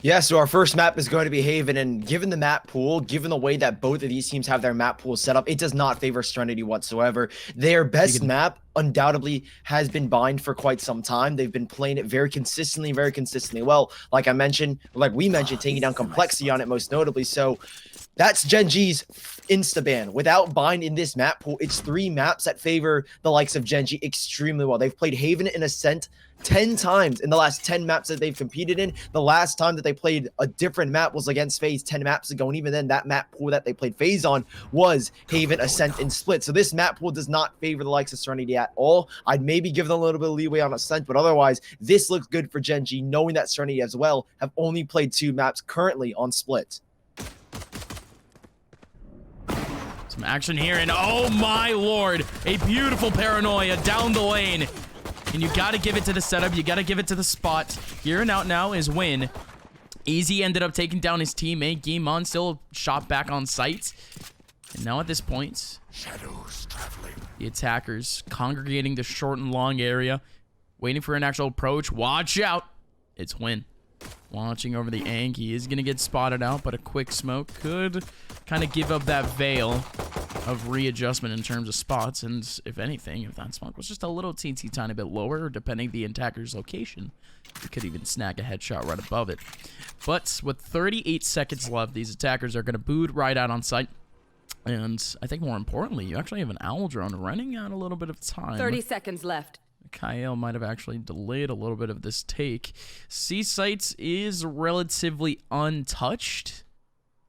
Yeah, so our first map is going to be Haven, and given the map pool, given the way that both of these teams have their map pool set up, it does not favor Serenity whatsoever. Their best map undoubtedly has been Bind for quite some time. They've been playing it very consistently well. Like I mentioned, like we mentioned, taking down Complexity on it most notably. So that's Gen.G's insta-ban. Without Bind in this map pool, it's 3 maps that favor the likes of Gen.G extremely well. They've played Haven and Ascent 10 times in the last 10 maps that they've competed in. The last time that they played a different map was against FaZe 10 maps ago, and even then, that map pool that they played FaZe on was Haven, Ascent, and Split. So this map pool does not favor the likes of Serenity at all. I'd maybe give them a little bit of leeway on Ascent, but otherwise, this looks good for Gen.G, knowing that Serenity as well have only played 2 maps currently on Split. Some action here, and oh my lord, a beautiful paranoia down the lane. And you gotta give it to the setup, you gotta give it to the spot. Here and out now is huynh. Eazy ended up taking down his teammate. Gimon still shot back on site. And now at this point, the attackers congregating the short and long area, waiting for an actual approach. Watch out! It's huynh. Watching over the ank. He is going to get spotted out, but a quick smoke could kind of give up that veil of readjustment in terms of spots. And if anything, if that smoke was just a little teensy tiny bit lower, depending the attacker's location, you could even snag a headshot right above it. But with 38 seconds left, these attackers are going to boot right out on site. And I think more importantly, you actually have an owl drone running out a little bit of time. 30 seconds left. MkaeL might have actually delayed a little bit of this take. C sites is relatively untouched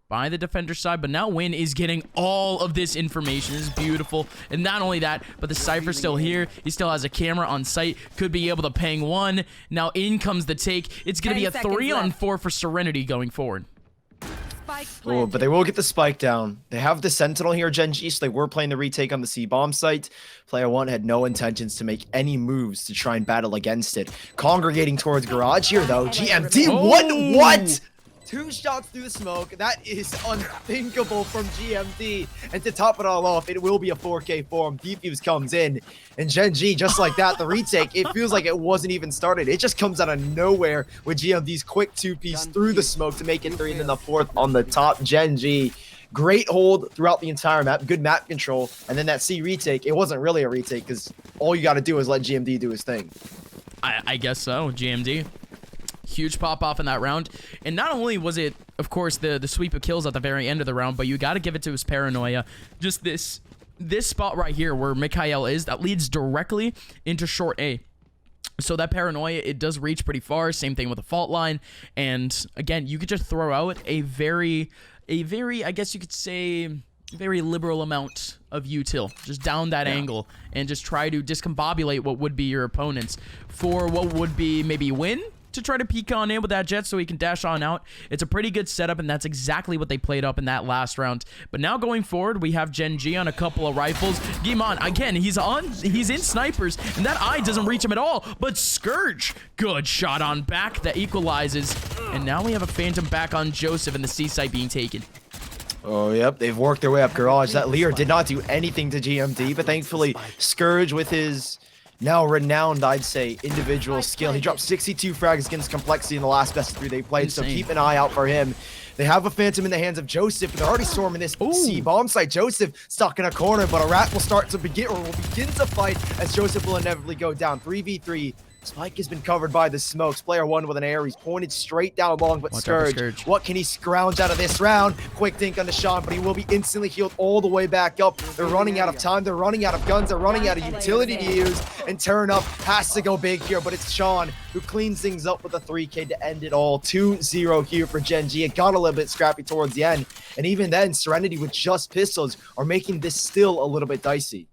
by the defender side, but now huynh is getting all of this information. This is beautiful. And not only that, but the Cypher's still here. He still has a camera on site. Could be able to ping one. Now in comes the take. It's going to be a 3-on-4 for Serenity going forward. Oh, but they will get the spike down. They have the Sentinel here, Gen.G, so they were playing the retake on the C-bomb site. Player 1 had no intentions to make any moves to try and battle against it. Congregating towards Garage here, though. GMT, what? 2 shots through the smoke. That is unthinkable from GMT. And to top it all off, it will be a 4K form. Defuse comes in. And Gen.G, just like that, the retake, it feels like it wasn't even started. It just comes out of nowhere with GMT's quick 2-piece through the smoke to make it 3, and then the 4th on the top. Gen.G, great hold throughout the entire map. Good map control. And then that C retake, it wasn't really a retake because all you got to do is let GMT do his thing. I guess so, GMT. Huge pop off in that round. And not only was it, of course, the sweep of kills at the very end of the round, but you got to give it to his paranoia. Just this spot right here where MkaeL is, that leads directly into short A. So that paranoia, it does reach pretty far. Same thing with the fault line. And again, you could just throw out a very, I guess you could say, very liberal amount of util just down that angle and just try to discombobulate what would be your opponents for what would be maybe huynh to try to peek on in with that Jett so he can dash on out. It's a pretty good setup, and that's exactly what they played up in that last round. But now going forward, we have Gen.G on a couple of rifles. Gimon, again, he's in snipers, and that eye doesn't reach him at all. But Scourge, good shot on back that equalizes. And now we have a Phantom back on Joseph and the C site being taken. Oh, yep, they've worked their way up Garage. That Lear did not do anything to GMT, but thankfully, Scourge with his now renowned, I'd say, individual skill. He dropped 62 frags against Complexity in the last best of 3 they played, so keep an eye out for him. They have a Phantom in the hands of Joseph, and they're already storming this C-bomb site. Joseph stuck in a corner, but a rat will start to begin to fight as Joseph will inevitably go down. 3v3. Spike has been covered by the smokes. Player 1 with an air. He's pointed straight down long, but Scourge, what can he scrounge out of this round? Quick dink onto Shawn, but he will be instantly healed all the way back up. They're running out of time. They're running out of guns. They're running out of utility to use. And Turnup has to go big here, but it's Shawn who cleans things up with a 3K to end it all. 2-0 here for Gen.G. It got a little bit scrappy towards the end. And even then, Serenity with just pistols are making this still a little bit dicey.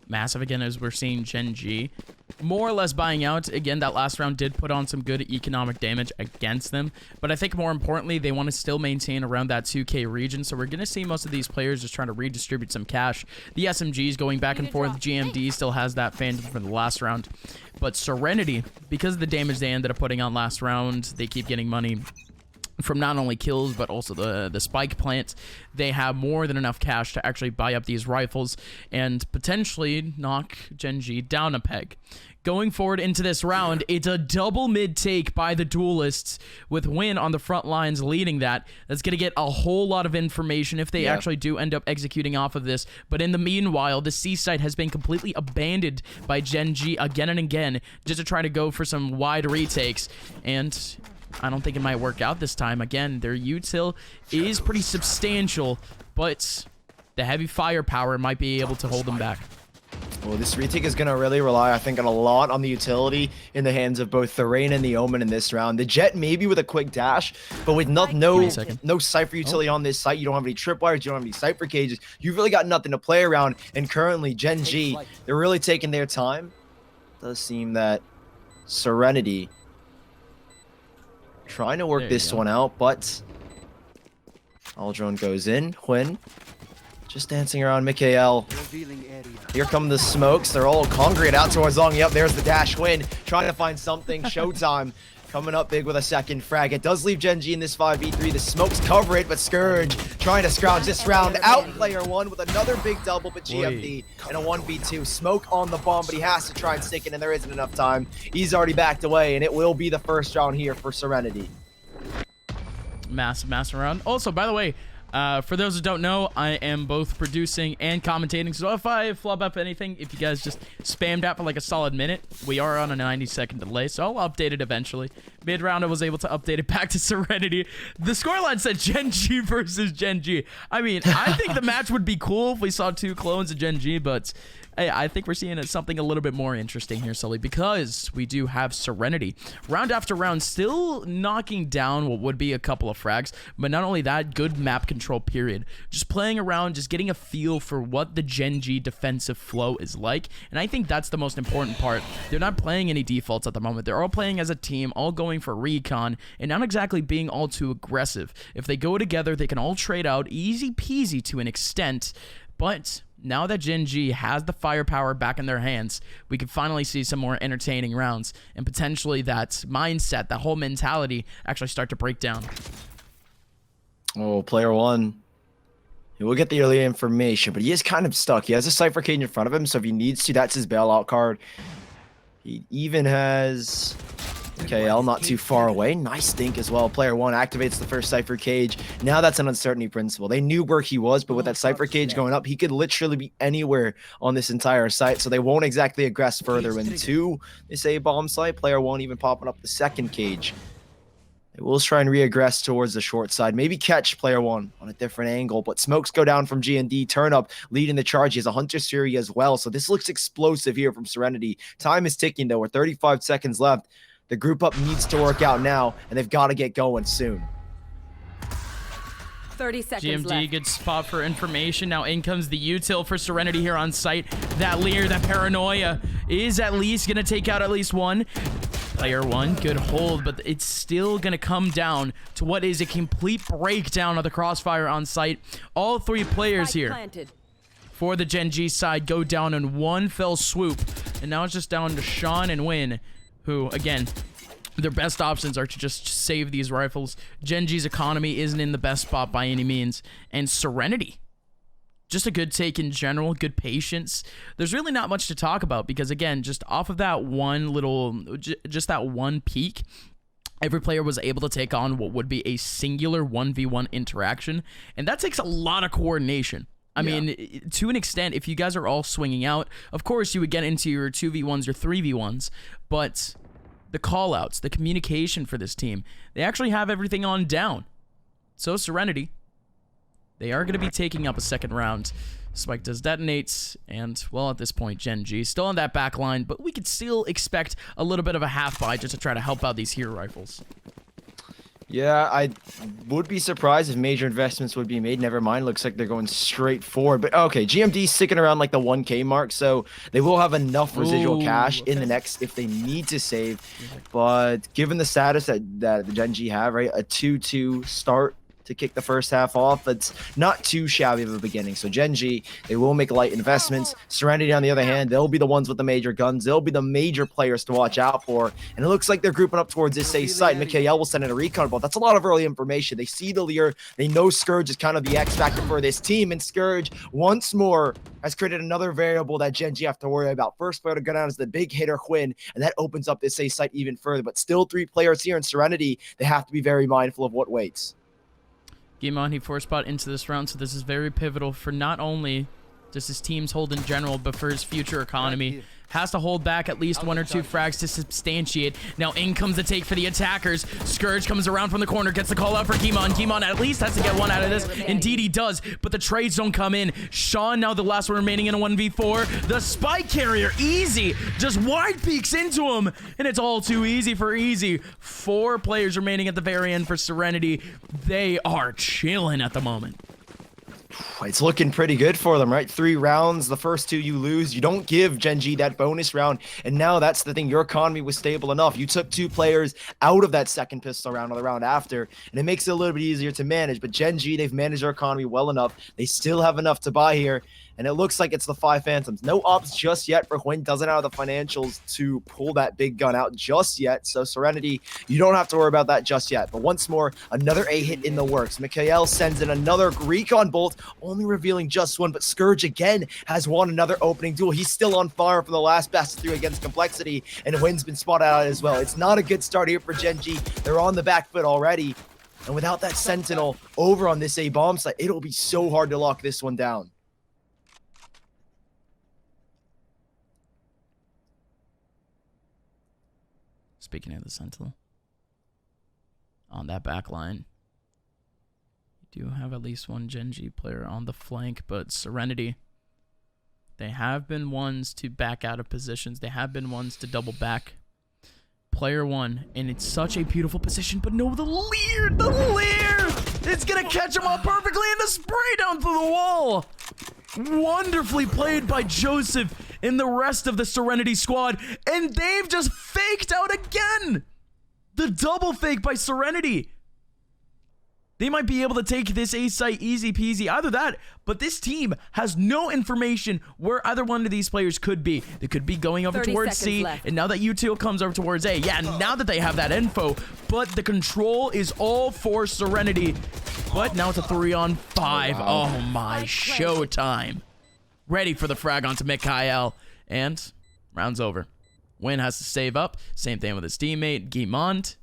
Massive again as we're seeing Gen.G more or less buying out. Again, that last round did put on some good economic damage against them, but I think more importantly, they want to still maintain around that 2K region, so we're going to see most of these players just trying to redistribute some cash. The SMGs going back and forth. GMD still has that Phantom from the last round, but Serenity, because of the damage they ended up putting on last round, they keep getting money. from not only kills but also the spike plant. They have more than enough cash to actually buy up these rifles and potentially knock Gen.G down a peg. Going forward into this round, it's a double mid take by the duelists with huynh on the front lines leading that. That's going to get a whole lot of information if they actually do end up executing off of this. But in the meanwhile, the C site has been completely abandoned by Gen.G again and again just to try to go for some wide retakes. And I don't think it might work out this time. Again, their util is pretty substantial, but the heavy firepower might be able to hold them back. Well, this retake is going to really rely, I think, a lot on the utility in the hands of both the Reyna and the Omen in this round. The Jett maybe with a quick dash, but with no Cypher utility on this site. You don't have any tripwires, you don't have any Cypher cages. You've really got nothing to play around. And currently, Gen.G, they're really taking their time. It does seem that Serenity trying to work this one out, but all drone goes in. huynh just dancing around MkaeL. Here come the smokes. They're all congregate out towards long. Yep, there's the dash. huynh trying to find something. Showtime coming up big with a second frag. It does leave Gen.G in this 5v3. The smokes cover it, but Scourge trying to scrounge this round out player one with another big double, but GMD and a 1v2. Smoke on the bomb, but he has to try and stick it, and there isn't enough time. He's already backed away, and it will be the first round here for Serenity. Massive round. Also, by the way, for those who don't know, I am both producing and commentating, so if I flub up anything, if you guys just spammed out for like a solid minute, we are on a 90-second delay, so I'll update it eventually. Mid-round, I was able to update it back to Serenity. The scoreline said Gen.G versus Gen.G. I mean, I think the match would be cool if we saw two clones of Gen.G, but hey, I think we're seeing something a little bit more interesting here, Sully, because we do have Serenity. Round after round, still knocking down what would be a couple of frags, but not only that, good map control period. Just playing around, just getting a feel for what the Gen.G defensive flow is like, and I think that's the most important part. They're not playing any defaults at the moment. They're all playing as a team, all going for recon, and not exactly being all too aggressive. If they go together, they can all trade out easy peasy to an extent, but now that Gen.G has the firepower back in their hands, we can finally see some more entertaining rounds, and potentially that mindset, that whole mentality actually start to break down. Oh, player one. He will get the early information, but he is kind of stuck. He has a Cypher cage in front of him, so if he needs to, that's his bailout card. He even has MkaeL not too far away. Nice think as well. Player one activates the first Cypher cage. Now that's an uncertainty principle. They knew where he was, but with that Cypher cage going up, he could literally be anywhere on this entire site, so they won't exactly aggress further into this A-bomb site. Player one even popping up the second cage. They will try and re-aggress towards the short side. Maybe catch player one on a different angle, but smokes go down from G&D. Turnup leading the charge. He has a Hunter Siri as well, so this looks explosive here from Serenity. Time is ticking, though. With 35 seconds left. The group up needs to work out now, and they've got to get going soon. 30 seconds GMD, left. good spot for information. Now in comes the util for Serenity here on site. That leer, that paranoia is at least going to take out at least one. Player one, good hold, but it's still going to come down to what is a complete breakdown of the crossfire on site. All three players here for the Gen.G side go down in one fell swoop. And now it's just down to Shawn and huynh, who, again, their best options are to just save these rifles. Gen.G's economy isn't in the best spot by any means. And Serenity, just a good take in general, good patience. There's really not much to talk about because, again, just off of that one little, just that one peak, every player was able to take on what would be a singular 1v1 interaction. And that takes a lot of coordination. I mean, to an extent, if you guys are all swinging out, of course you would get into your 2v1s, your 3v1s, but the callouts, the communication for this team, they actually have everything on down. So Serenity, they are going to be taking up a second round. Spike does detonate, and, well, at this point, Gen.G still on that back line, but we could still expect a little bit of a half buy just to try to help out these hero rifles. Yeah, I would be surprised if major investments would be made. Never mind, looks like they're going straight forward. But okay, GMD sticking around like the 1K mark, so they will have enough residual cash in the next if they need to save. But given the status that the Gen.G have, right, a 2-2 start to kick the first half off. It's not too shabby of a beginning. So Gen.G, they will make light investments. Serenity, on the other hand, they'll be the ones with the major guns. They'll be the major players to watch out for. And it looks like they're grouping up towards this A site. MkaeL will send in a recon ball. That's a lot of early information. They see the Lear. They know Scourge is kind of the X factor for this team. And Scourge, once more, has created another variable that Gen.G have to worry about. First player to go down is the big hitter huynh, and that opens up this A site even further. But still 3 players here in Serenity. They have to be very mindful of what waits. Game on, he force spot into this round, so this is very pivotal for not only just his team's hold in general, but for his future economy. Has to hold back at least 1 or 2 frags to substantiate. Now in comes the take for the attackers. Scourge comes around from the corner, gets the call out for Kimon. Kimon at least has to get 1 out of this. Indeed he does, but the trades don't come in. Shawn now the last one remaining in a 1v4. The spike carrier, Eazy, just wide peeks into him, and it's all too easy for Eazy. 4 players remaining at the very end for Serenity. They are chilling at the moment. It's looking pretty good for them, right? 3 rounds, the first 2 you lose. You don't give Gen.G that bonus round, and now that's the thing. Your economy was stable enough. You took 2 players out of that second pistol round or the round after, and it makes it a little bit easier to manage. But Gen.G, they've managed their economy well enough. They still have enough to buy here, and it looks like it's the 5 Phantoms. No ops just yet for huynh. Doesn't have the financials to pull that big gun out just yet. So Serenity, you don't have to worry about that just yet. But once more, another A hit in the works. MkaeL sends in another recon bolt, only revealing just 1. But Scourge again has won another opening duel. He's still on fire from the last best of 3 against Complexity, and huynh has been spotted out as well. It's not a good start here for Gen.G. They're on the back foot already. And without that Sentinel over on this A bomb site, it'll be so hard to lock this one down. Speaking of the Sentinel, on that back line, you do have at least 1 Gen.G player on the flank, but Serenity, they have been ones to back out of positions. They have been ones to double back. Player 1, and it's such a beautiful position, but no, the Lear! It's gonna catch him all perfectly, and the spray down through the wall! Wonderfully played by Joseph and the rest of the Serenity squad, and they've just faked out again! The double fake by Serenity. They might be able to take this A site easy peasy, either that, but this team has no information where either one of these players could be. They could be going over towards C, left. And now that U2 comes over towards A, yeah, now that they have that info, but the control is all for Serenity. But now it's a 3-on-5. Oh my, Showtime. Ready for the frag onto MkaeL, and round's over. huynh has to save up. Same thing with his teammate, Guimont.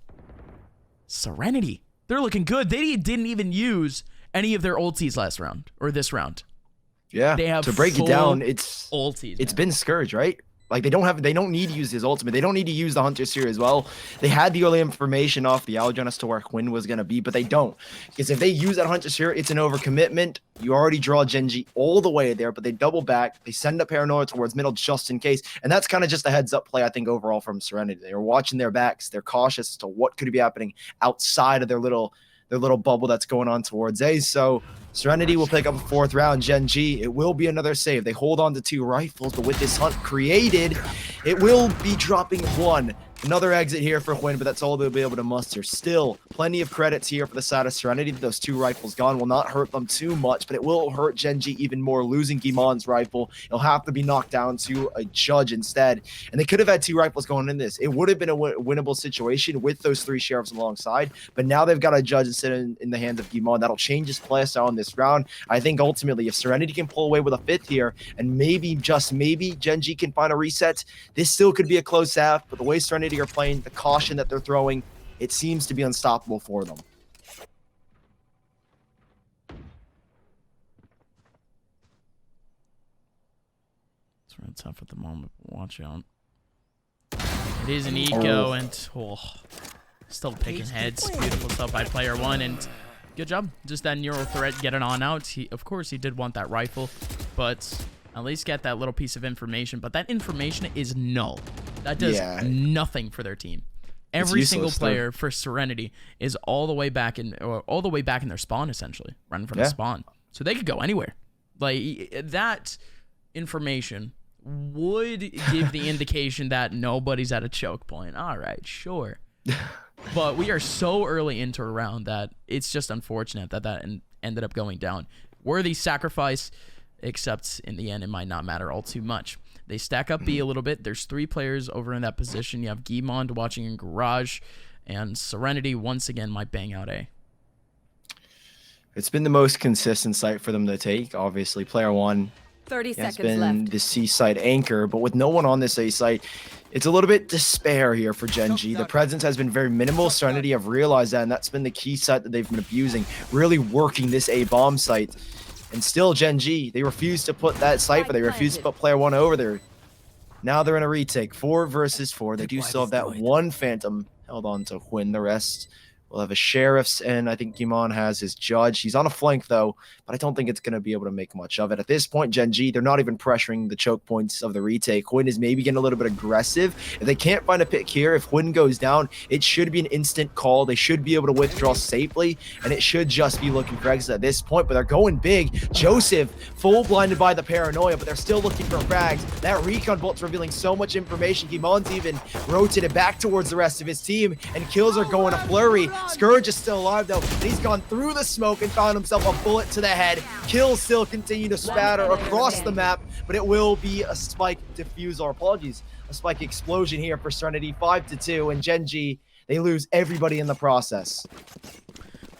Serenity. They're looking good. They didn't even use any of their ultis last round, or this round. Yeah, they have to break it down, it's ultis. Been Scourge, right? Like they don't need to use his ultimate. They don't need to use the Hunter Seer as well. They had the early information off the Aljon as to where huynh was gonna be, but they don't. Because if they use that Hunter Seer, it's an overcommitment. You already draw Gen.G all the way there, but they double back. They send up Paranoia towards middle just in case. And that's kind of just a heads up play, I think, overall from Serenity. They are watching their backs. They're cautious as to what could be happening outside of their little bubble that's going on towards A. So Serenity will pick up a 4th round. Gen.G, it will be another save. They hold on to 2 rifles, but with this hunt created, it will be dropping 1. Another exit here for huynh, but that's all they'll be able to muster. Still, plenty of credits here for the side of Serenity. Those 2 rifles gone will not hurt them too much, but it will hurt Gen.G even more. Losing Guimon's rifle, it'll have to be knocked down to a judge instead. And they could have had 2 rifles going in this. It would have been a winnable situation with those 3 sheriffs alongside, but now they've got a judge instead in the hands of Guimont. That'll change his playstyle in this round. I think ultimately, if Serenity can pull away with a 5th here, and maybe, just maybe, Gen.G can find a reset, this still could be a close half, but the way Serenity are playing, the caution that they're throwing, it seems to be unstoppable for them. It's real tough at the moment. Watch out. It is an eco, and still picking heads. Beautiful stuff by player 1, and good job. Just that neural threat getting on out. Of course, he did want that rifle, but at least get that little piece of information. But that information is null. That does nothing for their team. Every single player for Serenity is all the way back in their spawn, essentially, running from the spawn. So they could go anywhere. Like, that information would give the indication that nobody's at a choke point. All right, sure. But we are so early into a round that it's just unfortunate that ended up going down. Worthy sacrifice, except in the end, it might not matter all too much. They stack up B a little bit. There's 3 players over in that position. You have Gmond watching in Garage, and Serenity once again might bang out A. It's been the most consistent site for them to take. Obviously, player 1 30 has seconds been left. the C site anchor, but with no one on this A site, it's a little bit despair here for Gen.G. The presence has been very minimal. Serenity have realized that, and that's been the key site that they've been abusing, really working this A bomb site. And still, Gen.G, they refuse to put that Cypher. They refuse to put player 1 over there. Now they're in a retake, 4 versus 4. They do still have that one Phantom held on to huynh. The rest will have a Sheriff's, and I think Gimon has his Judge. He's on a flank, though, but I don't think it's going to be able to make much of it. At this point, Gen.G, they're not even pressuring the choke points of the retake. huynh is maybe getting a little bit aggressive. If they can't find a pick here, if huynh goes down, it should be an instant call. They should be able to withdraw safely, and it should just be looking for exits at this point, but they're going big. Joseph, full blinded by the paranoia, but they're still looking for frags. That recon bolt's revealing so much information. Gimon's even rotated back towards the rest of his team, and kills are going to flurry. Scourge is still alive, though, and he's gone through the smoke and found himself a bullet to the head. Kills still continue to spatter across the map, but it will be a spike diffusal. Apologies, a spike explosion here for Serenity. 5-2, and Gen.G, they lose everybody in the process.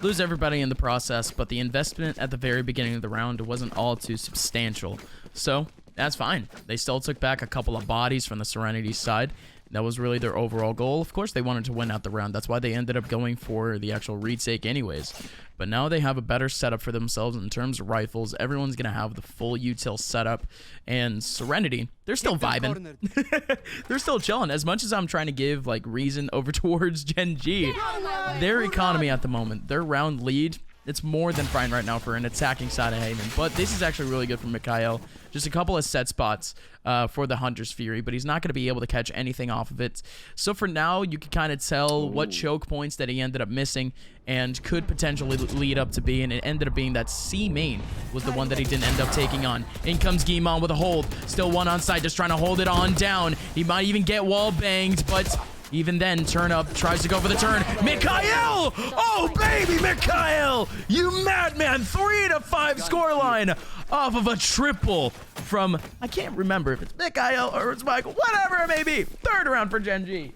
Lose everybody in the process, but the investment at the very beginning of the round wasn't all too substantial. So that's fine. They still took back a couple of bodies from the Serenity side. That was really their overall goal. Of course, they wanted to win out the round. That's why they ended up going for the actual retake anyways. But now they have a better setup for themselves in terms of rifles. Everyone's going to have the full util setup. And Serenity, they're still vibing. They're still chilling. As much as I'm trying to give like reason over towards Gen.G, their economy at the moment, their round lead, it's more than fine right now for an attacking side of huynh. But this is actually really good for MkaeL. Just a couple of set spots for the Hunter's Fury, but he's not going to be able to catch anything off of it. So for now, you can kind of tell what choke points that he ended up missing and could potentially lead up to B, and it ended up being that C main was the one that he didn't end up taking on. In comes Gimon with a hold. Still one on side, just trying to hold it on down. He might even get wall banged, but even then, Turnup tries to go for the turn. MkaeL! Oh, baby, MkaeL! You madman! 3-5 scoreline off of a triple from, I can't remember if it's MkaeL or it's Michael, whatever it may be. 3rd round for Gen.G.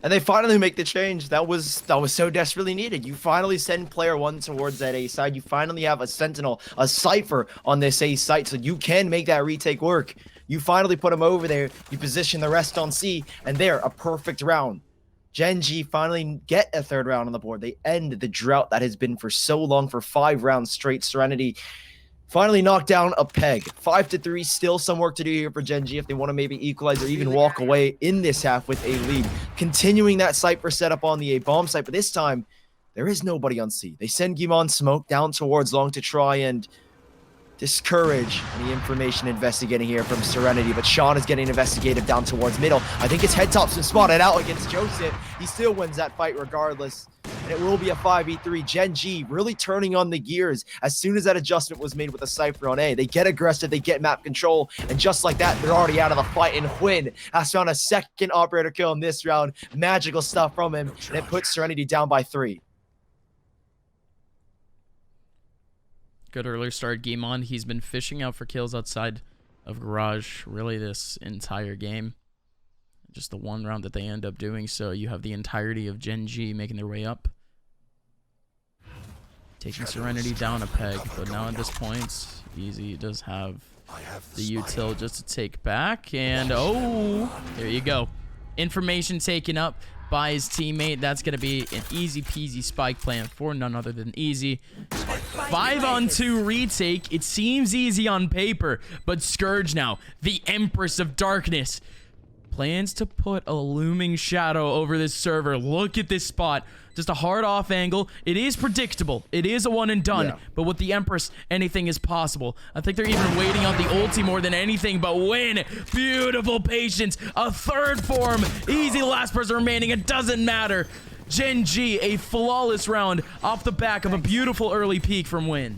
And they finally make the change. That was so desperately needed. You finally send player 1 towards that A side. You finally have a Sentinel, a Cypher on this A site, so you can make that retake work. You finally put him over there. You position the rest on C, and there, a perfect round. Gen.G finally get a 3rd round on the board. They end the drought that has been for so long, for 5 rounds straight. Serenity finally knocked down a peg. 5-3, still some work to do here for Gen.G if they want to maybe equalize or even walk away in this half with a lead. Continuing that Cypher setup on the A bomb site, but this time, there is nobody on C. They send Gimon smoke down towards long to try and discourage any information investigating here from Serenity, but Shawn is getting investigative down towards middle. I think his head top's been spotted out against Joseph. He still wins that fight regardless, and it will be a 5v3. Gen.G really turning on the gears as soon as that adjustment was made with a Cypher on A. They get aggressive, they get map control, and just like that, they're already out of the fight, and huynh has found a 2nd operator kill in this round. Magical stuff from him, and it puts Serenity down by 3. Good early start, Gimon. He's been fishing out for kills outside of Garage really this entire game. Just the one round that they end up doing, so you have the entirety of Gen.G making their way up. Taking Serenity down a peg, but now at this point, Eazy does have the util just to take back, and oh, there you go. Information taken up by his teammate. That's going to be an easy peasy spike plan for none other than Eazy. 5-on-2 retake. It seems easy on paper, but Scourge now, the Empress of Darkness, plans to put a looming shadow over this server. Look at this spot. Just a hard off angle. It is predictable. It is a one and done. Yeah. But with the Empress, anything is possible. I think they're even waiting on the ulti more than anything. But huynh, beautiful patience. A 3rd form. Easy last person remaining. It doesn't matter. Gen.G, a flawless round off the back of a beautiful early peak from huynh.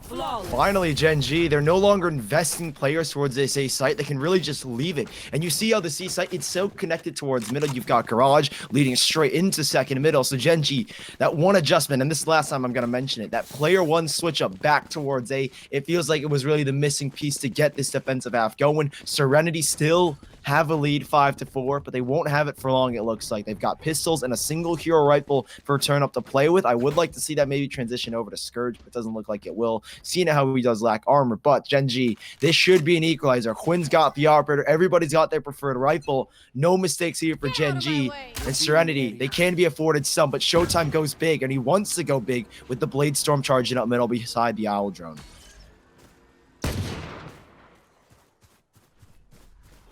Finally, Gen.G, they're no longer investing players towards this A site. They can really just leave it. And you see how the C site, it's so connected towards middle. You've got Garage leading straight into second middle. So Gen.G, that one adjustment, and this is the last time I'm going to mention it, that player one switch up back towards A, it feels like it was really the missing piece to get this defensive half going. Serenity still have a lead 5-4, but they won't have it for long, it looks like. They've got pistols and a single hero rifle for Turnup to play with. I would like to see that maybe transition over to Scourge, but it doesn't look like it will. Seeing how he does lack armor, but Gen.G, this should be an equalizer. Huynh got the operator. Everybody's got their preferred rifle. No mistakes here for Gen.G. And Serenity, they can be afforded some, but Showtime goes big, and he wants to go big with the Blade Storm charging up middle beside the Owl Drone.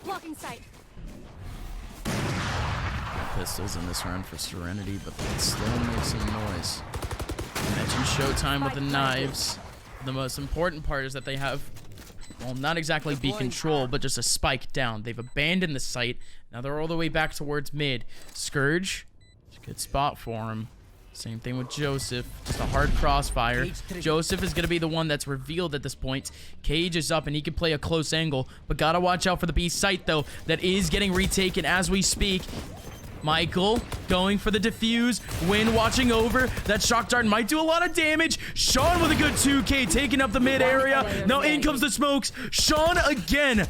Blocking sight. Pistols in this round for Serenity, but they still make some noise. Imagine Showtime with the knives. The most important part is that they have, well, not exactly B control, but just a spike down. They've abandoned the site. Now they're all the way back towards mid. Scourge, it's a good spot for him. Same thing with Joseph, just a hard crossfire. Joseph is going to be the one that's revealed at this point. Cage is up and he can play a close angle, but gotta watch out for the B site though. That is getting retaken as we speak. MkaeL going for the defuse. Huynh watching over. That shock dart might do a lot of damage. Shawn with a good 2K taking up the mid area. Now in comes the smokes. Shawn again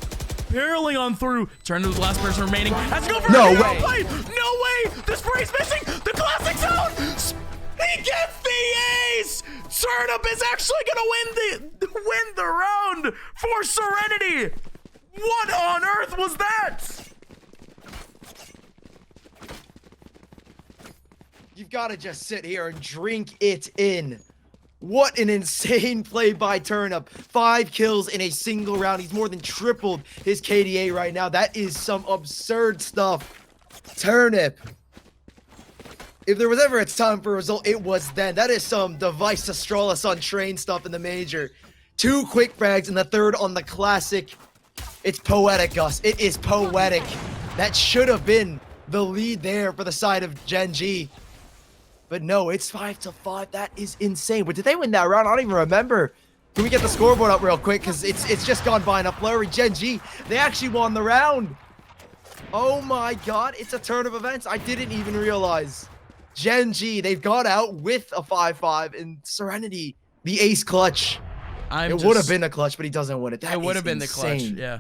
barreling on through. Turn to the last person remaining. Has to go for a hero play. No way. The spray's missing. The classic zone. He gets the ace. Turnup is actually gonna win the round for Serenity. What on earth was that? You've got to just sit here and drink it in. What an insane play by Turnup. 5 kills in a single round. He's more than tripled his KDA right now. That is some absurd stuff. Turnup. If there was ever a time for a result, it was then. That is some device to stroll us on train stuff in the major. 2 quick frags and the third on the classic. It's poetic, Gus. It is poetic. That should have been the lead there for the side of Gen.G. But no, it's 5-5. That is insane. But did they win that round? I don't even remember. Can we get the scoreboard up real quick? Because it's just gone by in a flurry. Gen.G, they actually won the round. Oh my god, it's a turn of events. I didn't even realize. Gen.G, they've got out with a 5-5. And Serenity, the ace clutch. It would have been a clutch, but he doesn't win it. That would have been insane. The clutch, yeah.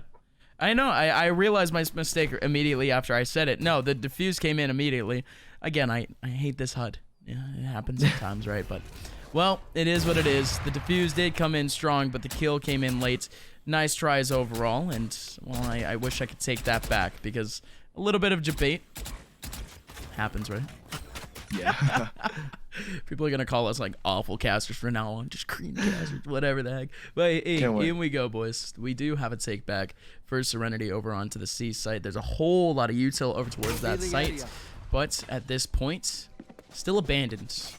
I know, I realized my mistake immediately after I said it. No, the defuse came in immediately. Again, I hate this HUD. Yeah, it happens sometimes, right? But, well, it is what it is. The defuse did come in strong, but the kill came in late. Nice tries overall, and, well, I wish I could take that back, because a little bit of debate happens, right? Yeah. People are going to call us, like, awful casters from now on. Just cream casters, whatever the heck. But, hey, here we go, boys. We do have a take back for Serenity over onto the C site. There's a whole lot of util over towards that site, but at this point, still abandoned.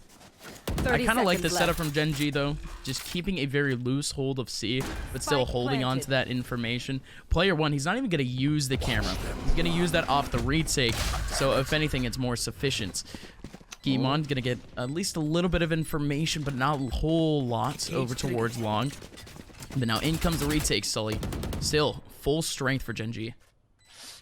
I kind of like the setup from Gen.G, though. Just keeping a very loose hold of C, but still holding on to that information. Player 1, he's not even going to use the camera. He's going to use that off the retake, so if anything, it's more sufficient. Gimon's going to get at least a little bit of information, but not a whole lot over towards long. But now in comes the retake, Sully. Still, full strength for Gen.G.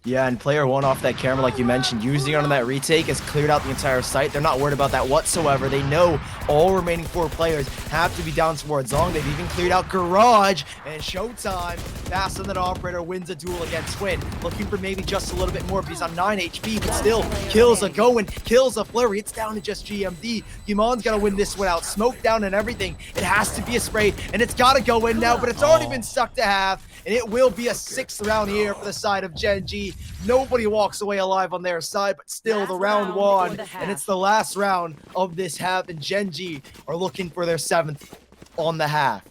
Yeah, and player 1 off that camera, like you mentioned, using it on that retake has cleared out the entire site. They're not worried about that whatsoever. They know all remaining 4 players have to be down towards long. They've even cleared out Garage, and Showtime, faster than operator, wins a duel against Huynh. Looking for maybe just a little bit more, but he's on 9 HP, but still, kills a going, kills a flurry. It's down to just GMD. Gimon's got to win this one out. Smoke down and everything. It has to be a spray, and it's got to go in now, but it's already been sucked to half, and it will be a 6th round here for the side of Gen.G. Nobody walks away alive on their side, but still the round won, and it's the last round of this half, and Gen.G are looking for their 7th on the half.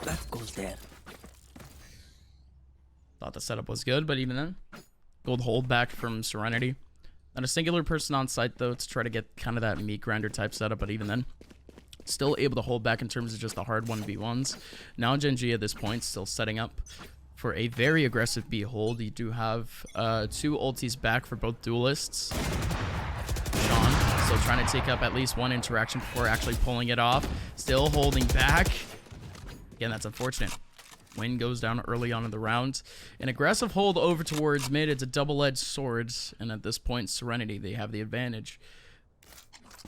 That goes there. Thought the setup was good, but even then, gold hold back from Serenity. Not a singular person on site, though, to try to get kind of that meat grinder type setup, but even then, still able to hold back in terms of just the hard 1v1s. Now Gen.G at this point still setting up for a very aggressive B hold. You do have 2 ultis back for both duelists. Shawn Still trying to take up at least one interaction before actually pulling it off. Still holding back. Again, that's unfortunate. huynh goes down early on in the round. An aggressive hold over towards mid. It's a double-edged sword. And at this point, Serenity, they have the advantage.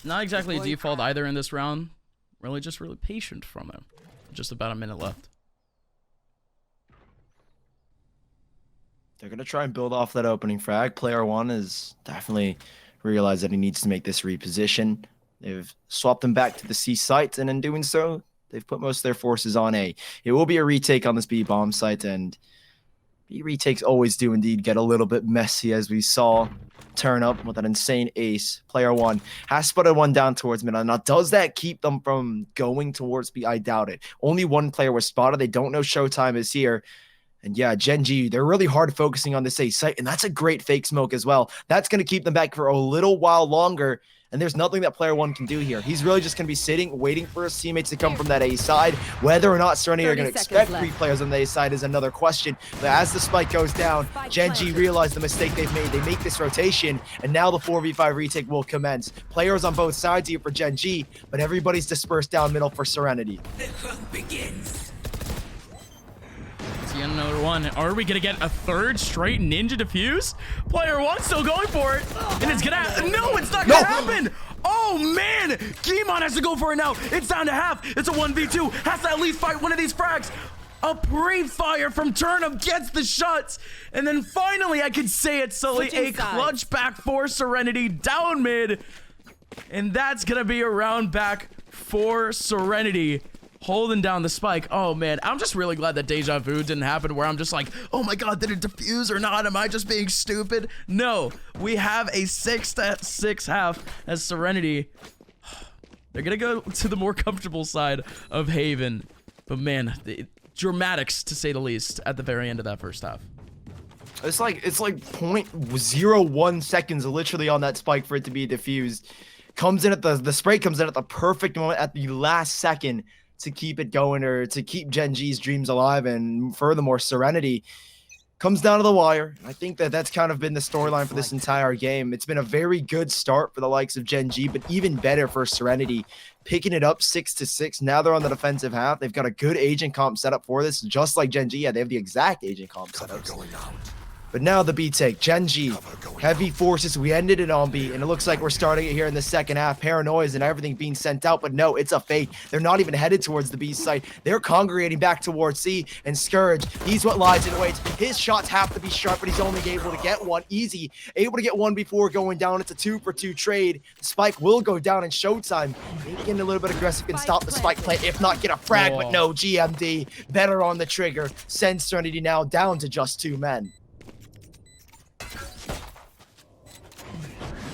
Not exactly a default either in this round. Really just really patient from them. Just about a minute left. They're going to try and build off that opening frag. Player one has definitely realized that he needs to make this reposition. They've swapped them back to the C site, and in doing so, they've put most of their forces on A. It will be a retake on this B bomb site, and B retakes always do indeed get a little bit messy, as we saw Turnup with an insane ace. Player one has spotted one down towards mid. Now, does that keep them from going towards B? I doubt it. Only one player was spotted. They don't know Showtime is here. And yeah, Gen.G, they're really hard focusing on this A site, and that's a great fake smoke as well. That's going to keep them back for a little while longer, and there's nothing that player one can do here. He's really just going to be sitting, waiting for his teammates to come from that A side. Whether or not Serenity are going to expect 3 players on the A side is another question. But as the spike goes down, Gen.G realize the mistake they've made. They make this rotation, and now the 4v5 retake will commence. Players on both sides here for Gen.G, but everybody's dispersed down middle for Serenity. The hunt begins. Another one. Are we gonna get a third straight ninja defuse? Player one still going for it, and it's gonna no, it's not gonna happen. Oh man, Gmon has to go for it now. It's down to half. It's a 1v2. Has to at least fight one of these frags. A pre-fire from Turnup gets the shots, and then finally I could say it, Sully, a clutch back for Serenity down mid, and that's gonna be a round back for Serenity. Holding down the spike. Oh man, I'm just really glad that deja vu didn't happen where I'm just like, oh my god, did it defuse or not? Am I just being stupid? No, we have a 6-6 half as Serenity. They're gonna go to the more comfortable side of Haven. But man, the dramatics to say the least at the very end of that first half. It's like 0.01 seconds literally on that spike for it to be diffused. Comes in at the spray comes in at the perfect moment at the last second to keep it going, or to keep Gen.G's dreams alive. And furthermore, Serenity comes down to the wire. I think that that's kind of been the storyline for this entire game. It's been a very good start for the likes of Gen.G, but even better for Serenity, picking it up 6-6. Now they're on the defensive half. They've got a good agent comp setup for this, just like Gen.G. Yeah, they have the exact agent comp setup. But now the B take. Gen.G, heavy forces. We ended it on B, and it looks like we're starting it here in the second half. Paranoias and everything being sent out, but no, it's a fake. They're not even headed towards the B site. They're congregating back towards C, and Scourge, he's what lies in wait. His shots have to be sharp, but he's only able to get one. Eazy, able to get one before going down. It's a 2-for-2 trade. The spike will go down in Showtime. Maybe getting a little bit aggressive can stop the spike play, if not get a frag, but no, GMD, better on the trigger. Sends Serenity now down to just 2 men.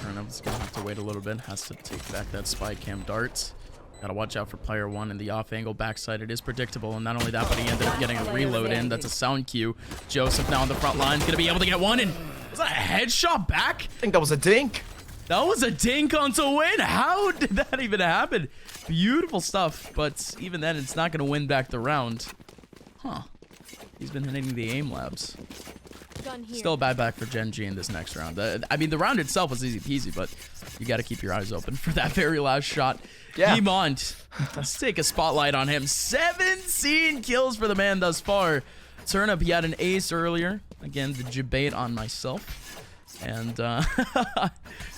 Turnup's gonna have to wait a little bit. Has to take back that spy cam darts. Gotta watch out for player one in the off angle backside. It is predictable, and not only that, but he ended up getting a reload in. That's a sound cue. Joseph now on the front line, gonna be able to get one, and was that a headshot back? I think that was a dink. That was a dink onto win. How did that even happen? Beautiful stuff, but even then, it's not gonna win back the round. Huh? He's been hitting the aim labs. Still a bad back for Gen.G in this next round. I mean, the round itself was easy peasy, but you got to keep your eyes open for that very last shot. Yeah. Demont, let's take a spotlight on him. 17 kills for the man thus far. Turnup, he had an ace earlier. Again, the debate on myself. And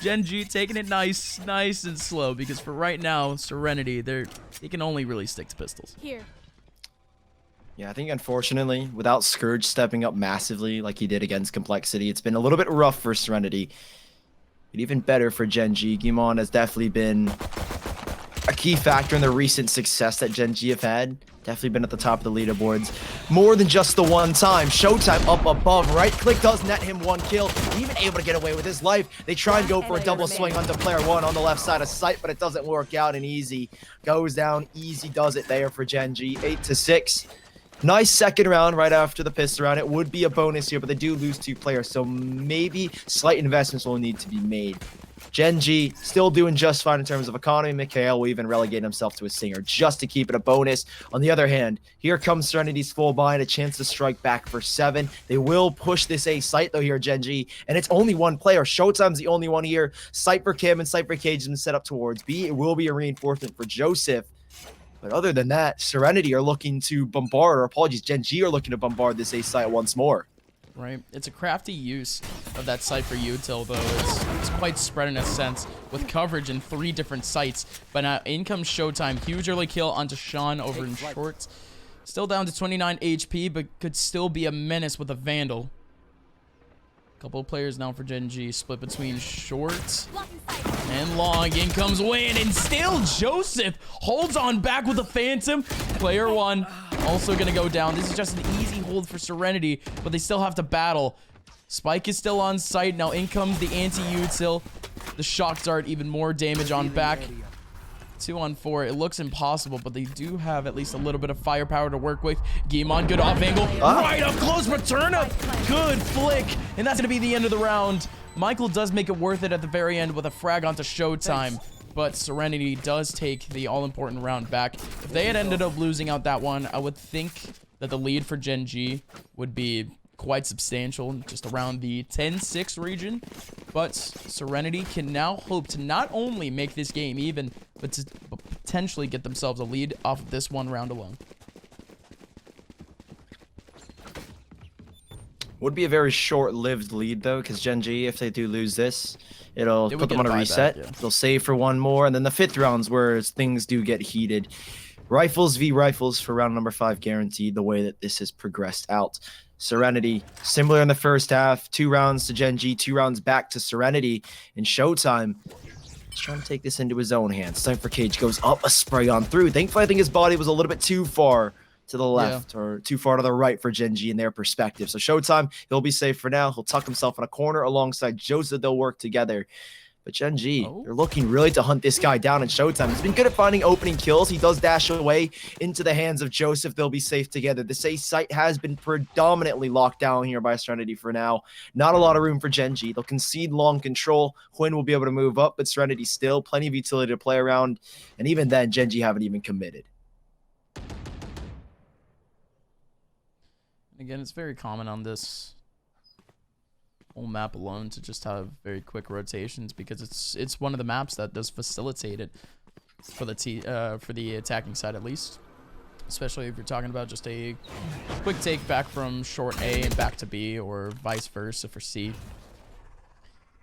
Gen.G taking it nice and slow, because for right now, Serenity, they can only really stick to pistols. Here. Yeah, I think unfortunately, without Scourge stepping up massively like he did against Complexity, it's been a little bit rough for Serenity. But even better for Gen.G. Gmon has definitely been a key factor in the recent success that Gen.G have had. Definitely been at the top of the leaderboards more than just the one time. Showtime up above. Right click does net him 1 kill. Even able to get away with his life. They try and go for a double swing onto player one on the left side of site, but it doesn't work out, and Eazy goes down. Eazy does it there for Gen.G. 8-6. Nice second round right after the pistol round. It would be a bonus here, but they do lose 2 players, so maybe slight investments will need to be made. Gen.G still doing just fine in terms of economy. MkaeL will even relegate himself to a Singer just to keep it a bonus. On the other hand, here comes Serenity's full buy and a chance to strike back for 7. They will push this A site though here, Gen.G, and it's only one player. Showtime's the only one here. Cypher Cam and Cypher Cage has been set up towards B. It will be a reinforcement for Joseph. But other than that, Serenity are looking to bombard, or apologies, Gen.G are looking to bombard this A site once more. Right, it's a crafty use of that Cypher util, though. It's quite spread in a sense, with coverage in 3 different sites. But now in comes Showtime. Huge early kill onto Shawn over in short. Still down to 29 HP, but could still be a menace with a Vandal. Couple of players now for Gen.G, split between short and long. In comes Win, and still Joseph holds on back with a Phantom. Player 1 also gonna go down. This is just an easy hold for Serenity, but they still have to battle. Spike is still on site. Now in comes the anti-util. The shock dart, even more damage on back. 2 on 4. It looks impossible, but they do have at least a little bit of firepower to work with. Guimon, good off angle. Right up close, but Turnup. Good flick. And that's going to be the end of the round. MkaeL does make it worth it at the very end with a frag onto Showtime. But Serenity does take the all-important round back. If they had ended up losing out that one, I would think that the lead for Gen.G would be quite substantial, just around the 10-6 region. But Serenity can now hope to not only make this game even, but to potentially get themselves a lead off of this one round alone. Would be a very short-lived lead though, because Gen.G, if they do lose this, it'll put them on a reset. Back, yeah. They'll save for one more, and then the 5th round's where things do get heated. Rifles v rifles for round number 5 guaranteed, the way that this has progressed out. Serenity, similar in the first half, 2 rounds to Gen.G, 2 rounds back to Serenity. In Showtime, he's trying to take this into his own hands. Cypher Cage goes up a spray on through. Thankfully, I think his body was a little bit too far to the left, or too far to the right for Gen.G in their perspective. So Showtime, he'll be safe for now. He'll tuck himself in a corner alongside Joseph. They'll work together. But Gen.G, they're looking really to hunt this guy down in Showtime. He's been good at finding opening kills. He does dash away into the hands of Joseph. They'll be safe together. This A site has been predominantly locked down here by Serenity for now. Not a lot of room for Gen.G. They'll concede long control. huynh will be able to move up, but Serenity still plenty of utility to play around. And even then, Gen.G haven't even committed. Again, it's very common on this whole map alone to just have very quick rotations, because it's one of the maps that does facilitate it for the attacking side, at least. Especially if you're talking about just a quick take back from short A and back to B, or vice versa for C.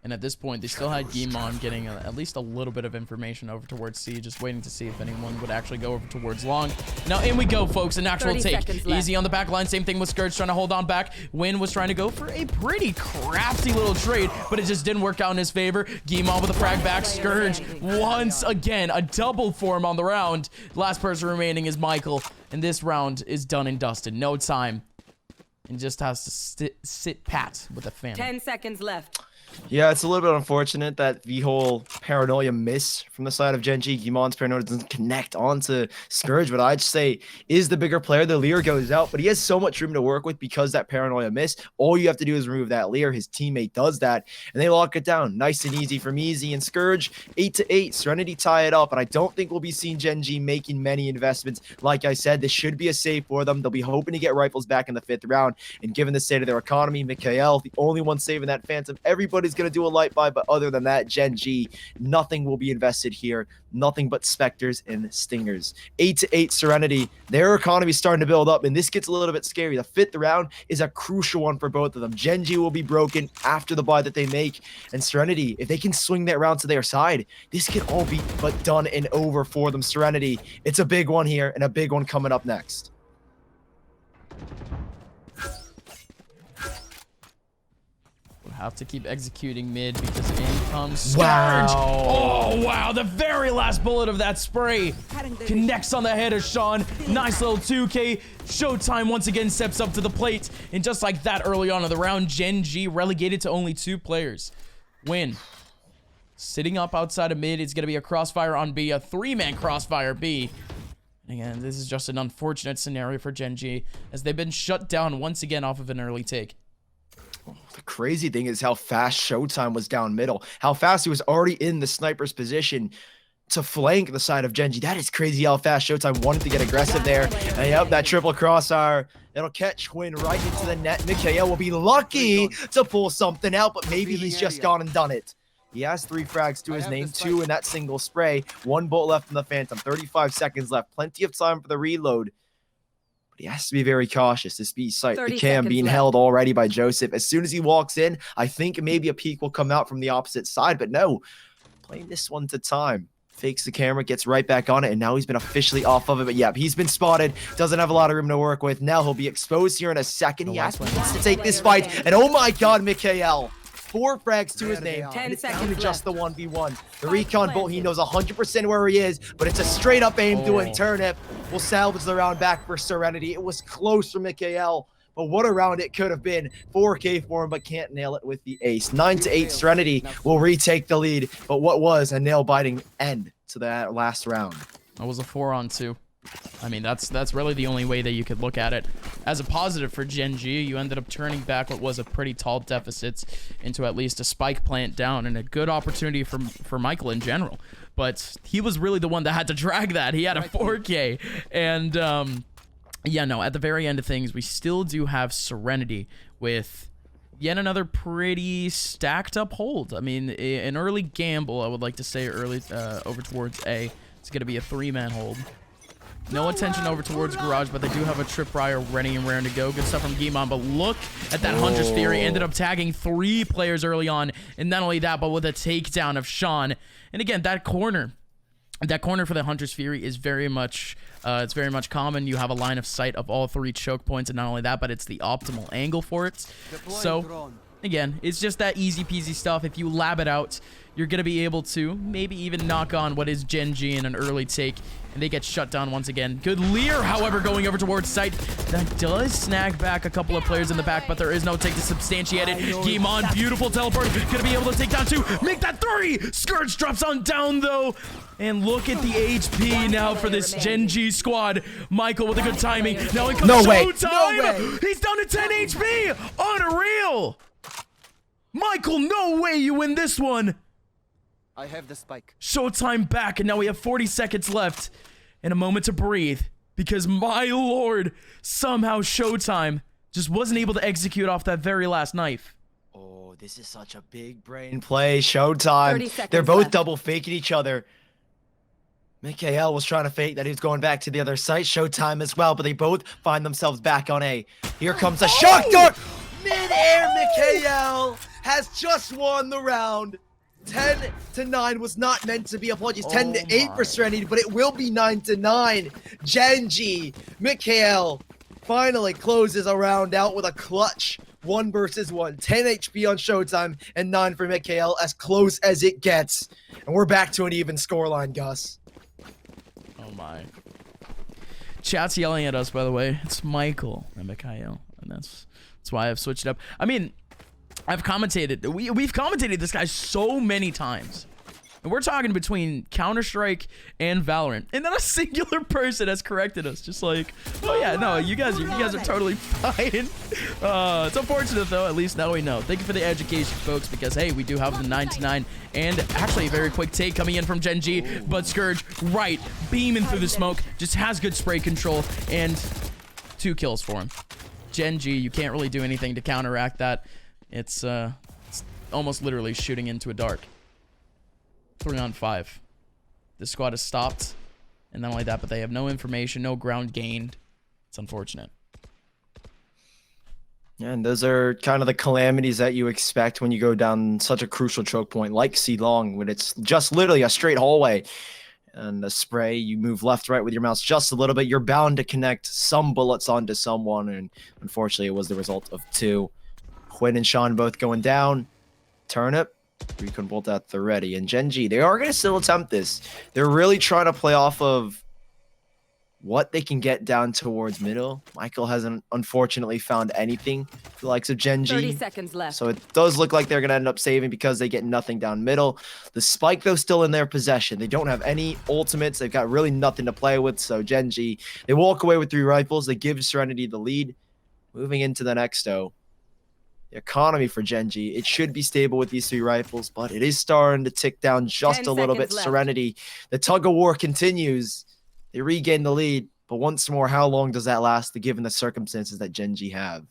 And at this point, they still had Guimon getting at least a little bit of information over towards C, just waiting to see if anyone would actually go over towards long. Now, in we go, folks. An actual take. Eazy on the back line. Same thing with Scourge trying to hold on back. huynh was trying to go for a pretty crafty little trade, but it just didn't work out in his favor. Guimon with a frag back. Scourge, once again, a double for him on the round. Last person remaining is MkaeL, and this round is done and dusted. No time. And just has to sit pat with a fan. 10 seconds left. Yeah, it's a little bit unfortunate that the whole paranoia miss from the side of Gen.G. Guimon's paranoia doesn't connect onto Scourge, but I'd say is the bigger player. The Lear goes out, but he has so much room to work with because that paranoia miss. All you have to do is remove that Lear. His teammate does that, and they lock it down. Nice and easy from Eazy and Scourge. 8-8. Serenity tie it up, and I don't think we'll be seeing Gen.G making many investments. Like I said, this should be a save for them. They'll be hoping to get rifles back in the 5th round, and given the state of their economy, MkaeL, the only one saving that Phantom. Everybody's going to do a light buy, but other than that, Gen.G, nothing will be invested here. Nothing but Spectres and Stingers. 8-8 Serenity. Their economy is starting to build up, and this gets a little bit scary. The 5th round is a crucial one for both of them. Gen.G will be broken after the buy that they make, and Serenity, if they can swing that round to their side, this can all be but done and over for them. Serenity, it's a big one here, and a big one coming up next. Have to keep executing mid because in comes Scourge. Wow. Oh, wow. The very last bullet of that spray connects on the head of Shawn. Nice little 2K. Showtime once again steps up to the plate. And just like that early on in the round, Gen.G relegated to only 2 players. huynh sitting up outside of mid. It's going to be a crossfire on B, a 3-man crossfire B. Again, this is just an unfortunate scenario for Gen.G as they've been shut down once again off of an early take. The crazy thing is how fast Showtime was down middle, how fast he was already in the sniper's position to flank the side of Gen.G. That is crazy how fast Showtime wanted to get aggressive there. And yep, that triple crossfire, it'll catch huynh right into the net. MkaeL will be lucky to pull something out, but maybe he's just gone and done it. He has 3 frags to his name, 2 in that single spray, 1 bolt left in the Phantom, 35 seconds left, plenty of time for the reload. But he has to be very cautious. This B site, the cam being held already by Joseph. As soon as he walks in, I think maybe a peek will come out from the opposite side, but no, playing this one to time. Fakes the camera, gets right back on it, and now he's been officially off of it. But yeah, he's been spotted. Doesn't have a lot of room to work with. Now he'll be exposed here in a second. He has to take this fight. And oh my god, MkaeL. 4 frags to his name. 10 it's seconds just the 1v1. The recon bolt, he knows 100% where he is, but it's a straight up aim doing Turnup. Will salvage the round back for Serenity. It was close for MkaeL. But what a round it could have been. 4K for him, but can't nail it with the ace. 9-8, Serenity will retake the lead. But what was a nail-biting end to that last round? That was a 4-on-2. I mean, that's really the only way that you could look at it. As a positive for Gen.G, you ended up turning back what was a pretty tall deficit into at least a spike plant down, and a good opportunity for MkaeL in general. But he was really the one that had to drag that. He had a 4K, and yeah, no, at the very end of things, we still do have Serenity with yet another pretty stacked up hold. I mean, an early gamble, I would like to say, early over towards A. It's going to be a 3-man hold. No attention over towards Garage, but they do have a tripwire ready and raring to go. Good stuff from Gimon, but look at that Hunter's Fury. Ended up tagging 3 players early on, and not only that, but with a takedown of Shawn. And again, that corner for the Hunter's Fury is very much it's very much common. You have a line of sight of all 3 choke points, and not only that, but it's the optimal angle for it. So again, it's just that easy peasy stuff. If you lab it out, you're gonna be able to maybe even knock on what is Gen.G in an early take, and they get shut down once again. Good Lear, however, going over towards site. That does snag back a couple of players in the back, but there is no take to substantiate it. Gimon, beautiful teleport, gonna be able to take down 2, make that 3. Scourge drops on down though, and look at the HP now for this Gen.G squad. MkaeL with a good timing. Now in comes Showtime. He's down to 10 HP. Unreal. MkaeL, no way you win this one. I have the spike. Showtime back, and now we have 40 seconds left and a moment to breathe, because my lord, somehow Showtime just wasn't able to execute off that very last knife. Oh, this is such a big brain play. Showtime. They're both double faking each other. MkaeL was trying to fake that he was going back to the other site. Showtime as well, but they both find themselves back on A. Here comes a shock dart. Mid-air, MkaeL has just won the round. 10-9 was not meant to be. Apologies, 10-8 for Serenity, but it will be 9-9. Gen.G, MkaeL finally closes a round out with a clutch 1 versus 1. 10 HP on Showtime and 9 for MkaeL, as close as it gets. And we're back to an even scoreline, Gus. Oh my. Chat's yelling at us, by the way. It's MkaeL and MkaeL, and that's why I've switched it up. I mean, I've commentated. We've commentated this guy so many times. And we're talking between Counter-Strike and Valorant. And then a singular person has corrected us. Just like, oh yeah, no, you guys are totally fine. It's unfortunate though, at least now we know. Thank you for the education, folks, because hey, we do have the 9-9. And actually a very quick take coming in from Gen.G, but Scourge, right, beaming through the smoke, just has good spray control, and 2 kills for him. Gen.G, you can't really do anything to counteract that. It's almost literally shooting into a dark. 3-on-5. This squad has stopped, and not only that, but they have no information, no ground gained. It's unfortunate. Yeah, and those are kind of the calamities that you expect when you go down such a crucial choke point like C Long, when it's just literally a straight hallway and a spray. You move left, right with your mouse just a little bit. You're bound to connect some bullets onto someone, and unfortunately, it was the result of 2. huynh and Shawn both going down. Turnup, recon bolt at the ready. And Gen.G, they are going to still attempt this. They're really trying to play off of what they can get down towards middle. MkaeL hasn't, unfortunately, found anything for the likes of Gen.G. 30 seconds left. So it does look like they're going to end up saving because they get nothing down middle. The spike, though, still in their possession. They don't have any ultimates. They've got really nothing to play with. So Gen.G, they walk away with 3 rifles. They give Serenity the lead. Moving into the next, though. the economy for Gen.G, it should be stable with these 3 rifles, but it is starting to tick down just 10 a little bit. seconds left. Serenity, the tug of war continues. They regain the lead, but once more, how long does that last, given the circumstances that Gen.G have?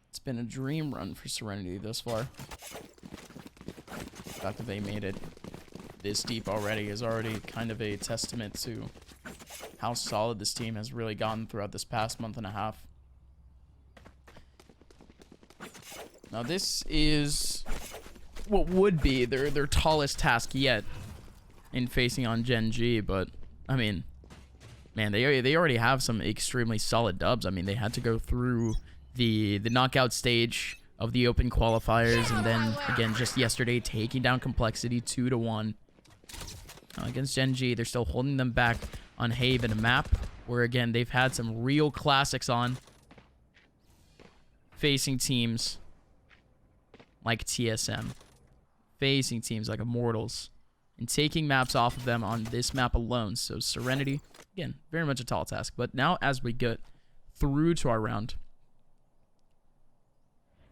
It's been a dream run for Serenity thus far. The fact that they made it this deep already is already kind of a testament to how solid this team has really gotten throughout this past month and a half. Now this is what would be their tallest task yet in facing on Gen.G, but I mean, man, they already have some extremely solid dubs. I mean, they had to go through the knockout stage of the open qualifiers, and then again just yesterday taking down Complexity 2-1. Against Gen.G, they're still holding them back on Haven, a map where again they've had some real classics on, facing teams like TSM, facing teams like Immortals, and taking maps off of them on this map alone. So Serenity, again, very much a tall task. But now as we get through to our round,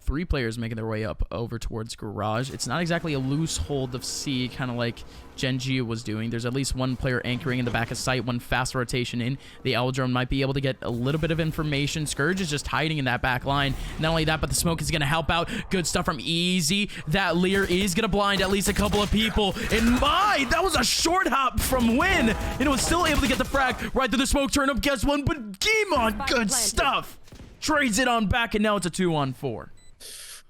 3 players making their way up over towards Garage. It's not exactly a loose hold of C, kind of like Gen.G was doing. There's at least 1 player anchoring in the back of sight, 1 fast rotation in. The L drone might be able to get a little bit of information. Scourge is just hiding in that back line. Not only that, but the smoke is going to help out. Good stuff from Eazy. That Lear is going to blind at least a couple of people. And that was a short hop from huynh, and it was still able to get the frag right through the smoke. Turnup gets one, but Gmon, good stuff. Trades it on back, and now it's a 2-on-4.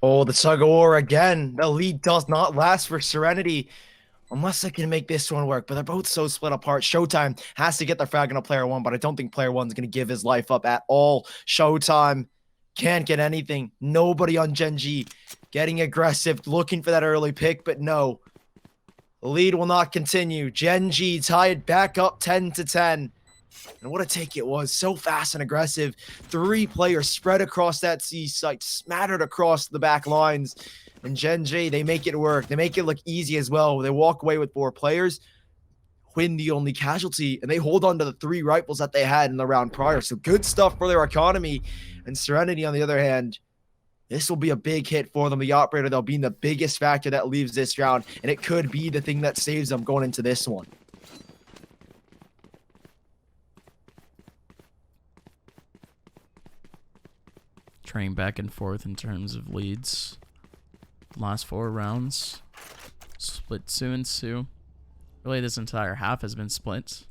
Oh, the tug of war again. The lead does not last for Serenity unless they can make this one work, but they're both so split apart. Showtime has to get the frag on player 1, but I don't think player 1's going to give his life up at all. Showtime can't get anything. Nobody on Gen.G getting aggressive, looking for that early pick, but no. The lead will not continue. Gen.G tied back up 10-10. And what a take it was. So fast and aggressive. 3 players spread across that C site, smattered across the back lines. And Gen.G, they make it work. They make it look easy as well. They walk away with 4 players. huynh the only casualty, and they hold on to the 3 rifles that they had in the round prior. So good stuff for their economy. And Serenity, on the other hand, this will be a big hit for them. The operator, they'll be the biggest factor that leaves this round, and it could be the thing that saves them going into this one. Trading back and forth in terms of leads. Last 4 rounds, split 2-2. Really, this entire half has been split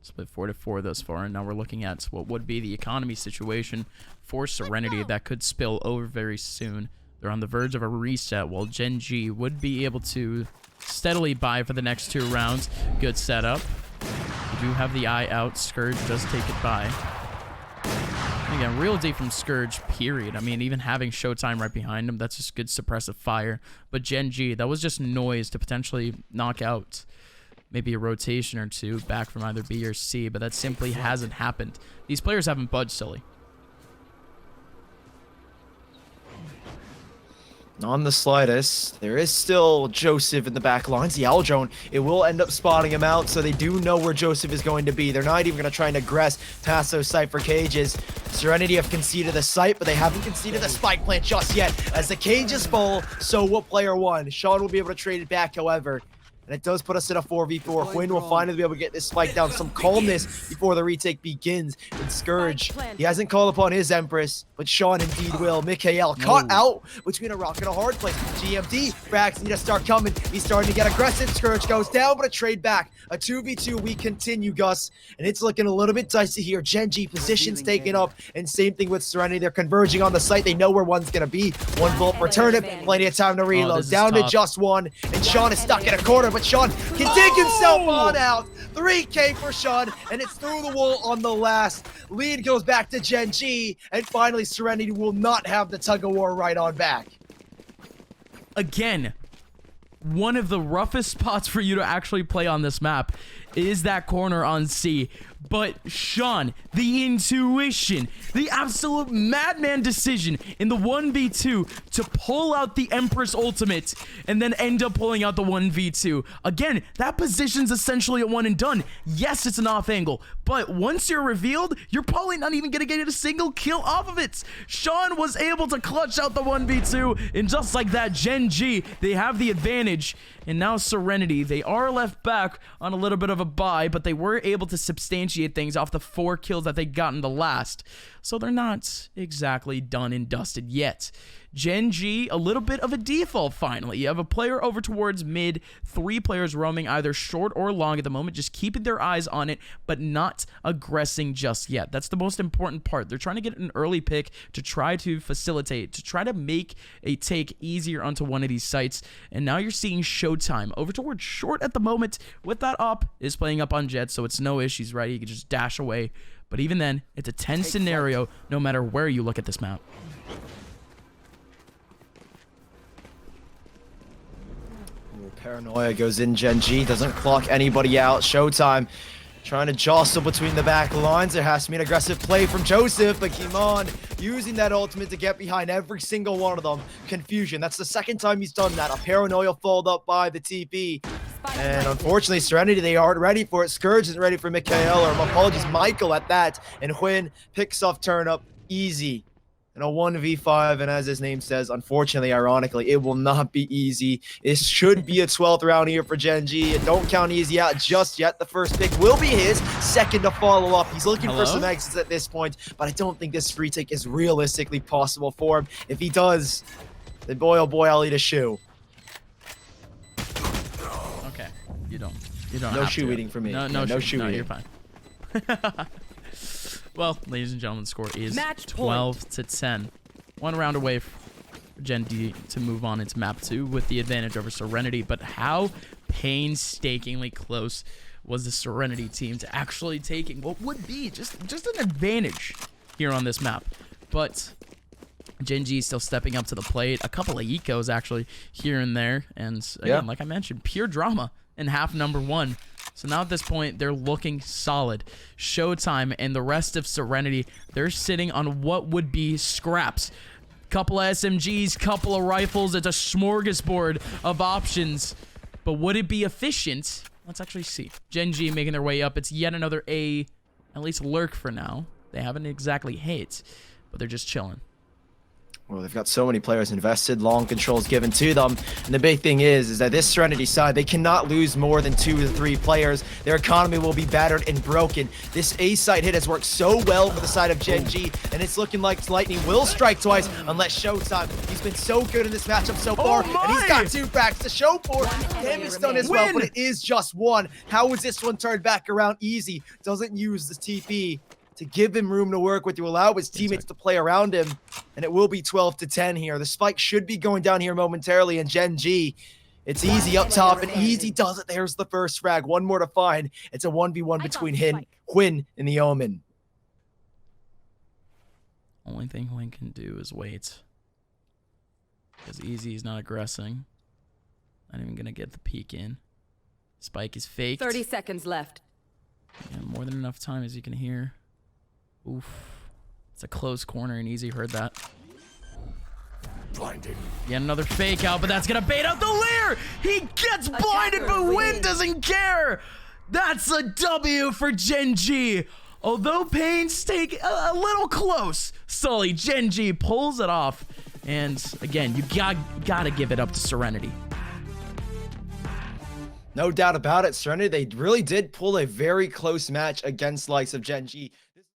4-4 thus far, and now we're looking at what would be the economy situation for Serenity that could spill over very soon. They're on the verge of a reset, while Gen.G would be able to steadily buy for the next 2 rounds. Good setup. We do have the eye out. Scourge does take it by. Again, real deep from Scourge, period. I mean, even having Showtime right behind him, that's just good suppressive fire. But Gen.G, that was just noise to potentially knock out maybe a rotation or 2 back from either B or C, but that simply hasn't happened. These players haven't budged, silly. On the slightest, there is still Joseph in the back lines. The L drone, it will end up spotting him out, so they do know where Joseph is going to be. They're not even going to try and aggress past those Cypher cages. Serenity have conceded the site, but they haven't conceded the spike plant just yet. As the cages fall, so will player 1. Shawn will be able to trade it back, however. And it does put us in a 4v4. huynh will finally be able to get this spike down, some calmness before the retake begins. And Scourge, he hasn't called upon his Empress, but Shawn indeed will. MkaeL caught out between a rock and a hard place. GMD, frags need to start coming. He's starting to get aggressive. Scourge goes down, but a trade back. A 2v2, we continue, Gus. And it's looking a little bit dicey here. Gen.G positions taken up, and same thing with Serenity. They're converging on the site. They know where one's going to be. 1 bullet per Turnup, plenty of time to reload. Down to just 1, and Shawn is stuck in a corner, but Shawn can dig himself on out. 3K for Shawn, and it's through the wall on the last. Lead goes back to Gen.G, and finally Serenity will not have the tug of war right on back. Again, one of the roughest spots for you to actually play on this map is that corner on C. But Shawn, the intuition, the absolute madman decision in the 1v2 to pull out the Empress ultimate and then end up pulling out the 1v2. Again, that position's essentially a one and done. Yes, it's an off angle, but once you're revealed, you're probably not even gonna get a single kill off of it. Shawn was able to clutch out the 1v2, and just like that, Gen.G, they have the advantage. And now Serenity, they are left back on a little bit of a bye, but they were able to substantiate things off the 4 kills that they got in the last. So they're not exactly done and dusted yet. Gen.G, a little bit of a default finally. You have a player over towards mid, 3 players roaming either short or long at the moment, just keeping their eyes on it, but not aggressing just yet. That's the most important part. They're trying to get an early pick to try to facilitate, to try to make a take easier onto one of these sites. And now you're seeing Showtime over towards short at the moment with that op, is playing up on Jett, so it's no issues, right? He can just dash away. But even then, it's a 10 scenario no matter where you look at this map. Paranoia goes in. Gen.G doesn't clock anybody out. Showtime trying to jostle between the back lines. There has to be an aggressive play from Joseph, but Kimon using that ultimate to get behind every single one of them. Confusion. That's the second time he's done that. A Paranoia followed up by the TP. And unfortunately, Serenity, they aren't ready for it. Scourge isn't ready for MkaeL, or apologies, MkaeL at that. And huynh picks off Turnup. Easy. And a 1v5, and as his name says, unfortunately, ironically, it will not be easy. It should be a 12th round here for Gen.G. And don't count Eazy out just yet. The first pick will be his, second to follow up. He's looking for some exits at this point, but I don't think this free take is realistically possible for him. If he does, then boy, oh boy, I'll eat a shoe. Okay, you don't No have shoe to. No, me. No shoe eating. You're fine. Well, ladies and gentlemen, the score is Match 12 to 10. 1 round away for Gen.G to move on into map 2 with the advantage over Serenity. But how painstakingly close was the Serenity team to actually taking what would be just an advantage here on this map? But Gen.G still stepping up to the plate. A couple of ecos actually here and there. And again, like I mentioned, pure drama in half number 1. So now at this point, they're looking solid. Showtime and the rest of Serenity, they're sitting on what would be scraps. Couple of SMGs, couple of rifles. It's a smorgasbord of options. But would it be efficient? Let's actually see. Gen.G making their way up. It's yet another A, at least lurk for now. They haven't exactly hit, but they're just chilling. Well, they've got so many players invested, long controls given to them. And the big thing is that this Serenity side, they cannot lose more than 2 to 3 players. Their economy will be battered and broken. This A site hit has worked so well for the side of Gen.G, and it's looking like Lightning will strike twice unless Showtime. He's been so good in this matchup so far, and he's got 2 fracks to show for it. Damage done as well, but it is just 1. How is this one turned back around? Eazy doesn't use the TP to give him room to work with, to allow his teammates to play around him. And it will be 12 to 10 here. The spike should be going down here momentarily, and Gen.G, it's Eazy up top, and Eazy does it. There's the first frag. 1 more to find. It's a 1v1 between huynh and the Omen. Only thing huynh can do is wait. Because Eazy is not aggressing. Not even going to get the peek in. Spike is faked. 30 seconds left. Yeah, more than enough time, as you can hear. Oof. It's a close corner, and Eazy heard that. Blinded. Yet another fake out, but that's gonna bait out the lair! He gets blinded, but huynh doesn't care! That's a W for Gen.G. Although painstaking, a little close. Sully, Gen.G pulls it off. And again, you gotta give it up to Serenity. No doubt about it, Serenity, they really did pull a very close match against the likes of Gen.G.